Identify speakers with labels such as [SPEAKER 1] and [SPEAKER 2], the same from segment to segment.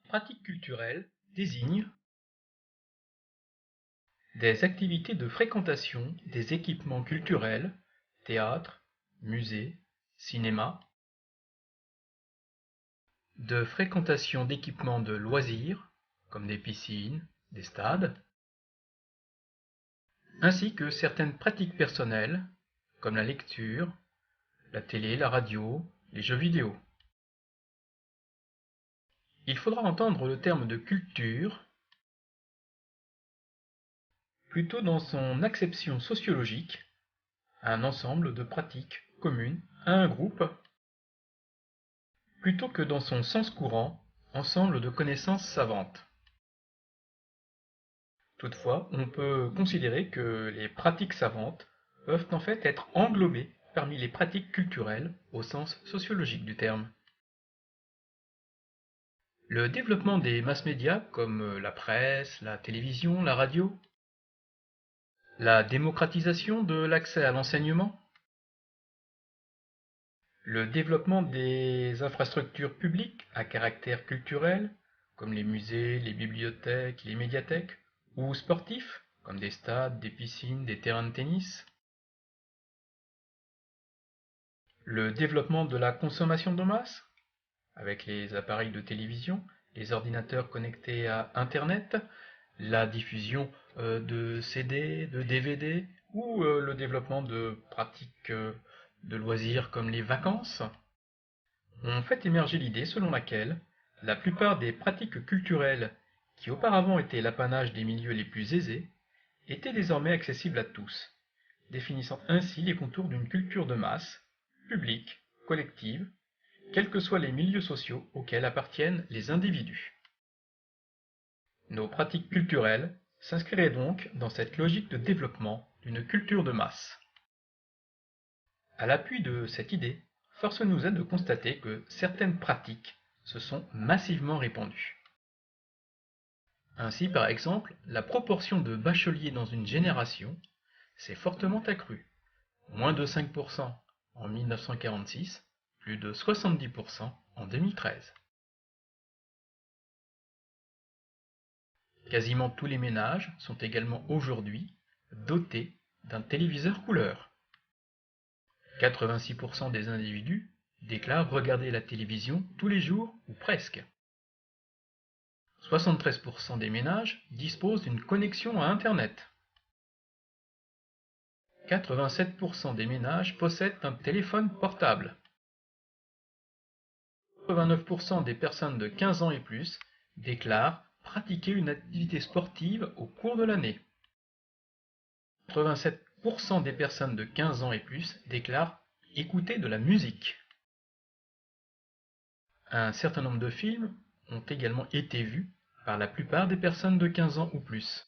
[SPEAKER 1] Pratique culturelle désigne des activités de fréquentation des équipements culturels, théâtre, musée, cinéma, de fréquentation d'équipements de loisirs, comme des piscines, des stades, ainsi que certaines pratiques personnelles, comme la lecture, la télé, la radio, les jeux vidéo. Il faudra entendre le terme de culture plutôt dans son acception sociologique, un ensemble de pratiques communes à un groupe, plutôt que dans son sens courant, ensemble de connaissances savantes. Toutefois, on peut considérer que les pratiques savantes peuvent en fait être englobées parmi les pratiques culturelles au sens sociologique du terme. Le développement des mass-médias comme la presse, la télévision, la radio, la démocratisation de l'accès à l'enseignement, le développement des infrastructures publiques à caractère culturel, comme les musées, les bibliothèques, les médiathèques, ou sportifs, comme des stades, des piscines, des terrains de tennis, le développement de la consommation de masse, avec les appareils de télévision, les ordinateurs connectés à Internet, la diffusion de CD, de DVD, ou le développement de pratiques de loisirs comme les vacances, ont fait émerger l'idée selon laquelle la plupart des pratiques culturelles qui auparavant étaient l'apanage des milieux les plus aisés étaient désormais accessibles à tous, définissant ainsi les contours d'une culture de masse, publique, collective, quels que soient les milieux sociaux auxquels appartiennent les individus. Nos pratiques culturelles s'inscriraient donc dans cette logique de développement d'une culture de masse. À l'appui de cette idée, force nous est de constater que certaines pratiques se sont massivement répandues. Ainsi, par exemple, la proportion de bacheliers dans une génération s'est fortement accrue, moins de 5% en 1946, plus de 70% en 2013. Quasiment tous les ménages sont également aujourd'hui dotés d'un téléviseur couleur. 86% des individus déclarent regarder la télévision tous les jours ou presque. 73% des ménages disposent d'une connexion à Internet. 87% des ménages possèdent un téléphone portable. 89% des personnes de 15 ans et plus déclarent pratiquer une activité sportive au cours de l'année. 87% des personnes de 15 ans et plus déclarent écouter de la musique. Un certain nombre de films ont également été vus par la plupart des personnes de 15 ans ou plus.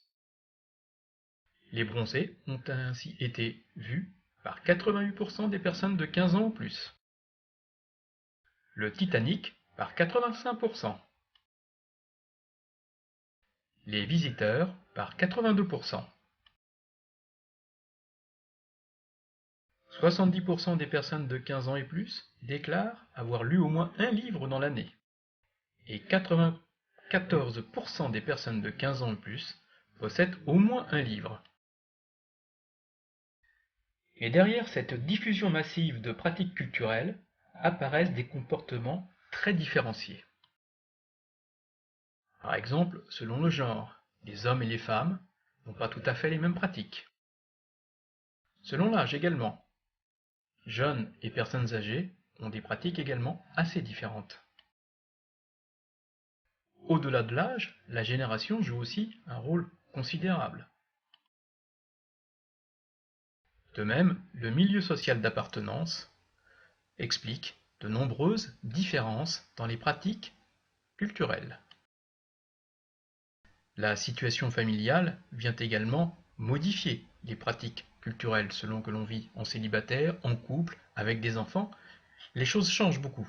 [SPEAKER 1] Les Bronzés ont ainsi été vus par 88% des personnes de 15 ans ou plus. Le Titanic par 85%. Les Visiteurs par 82%. 70% des personnes de 15 ans et plus déclarent avoir lu au moins un livre dans l'année. Et 94% des personnes de 15 ans et plus possèdent au moins un livre. Et derrière cette diffusion massive de pratiques culturelles apparaissent des comportements très différenciés. Par exemple, selon le genre, les hommes et les femmes n'ont pas tout à fait les mêmes pratiques. Selon l'âge également, jeunes et personnes âgées ont des pratiques également assez différentes. Au-delà de l'âge, la génération joue aussi un rôle considérable. De même, le milieu social d'appartenance explique de nombreuses différences dans les pratiques culturelles. La situation familiale vient également modifier les pratiques culturelles selon que l'on vit en célibataire, en couple, avec des enfants. Les choses changent beaucoup.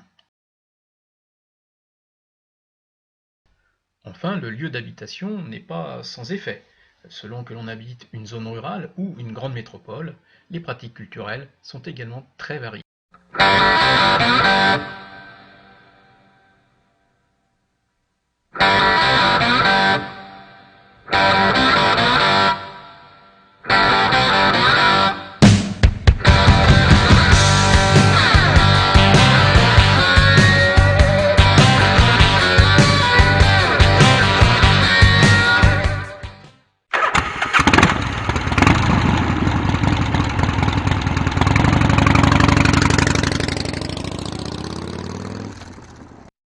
[SPEAKER 1] Enfin, le lieu d'habitation n'est pas sans effet. Selon que l'on habite une zone rurale ou une grande métropole, les pratiques culturelles sont également très variées.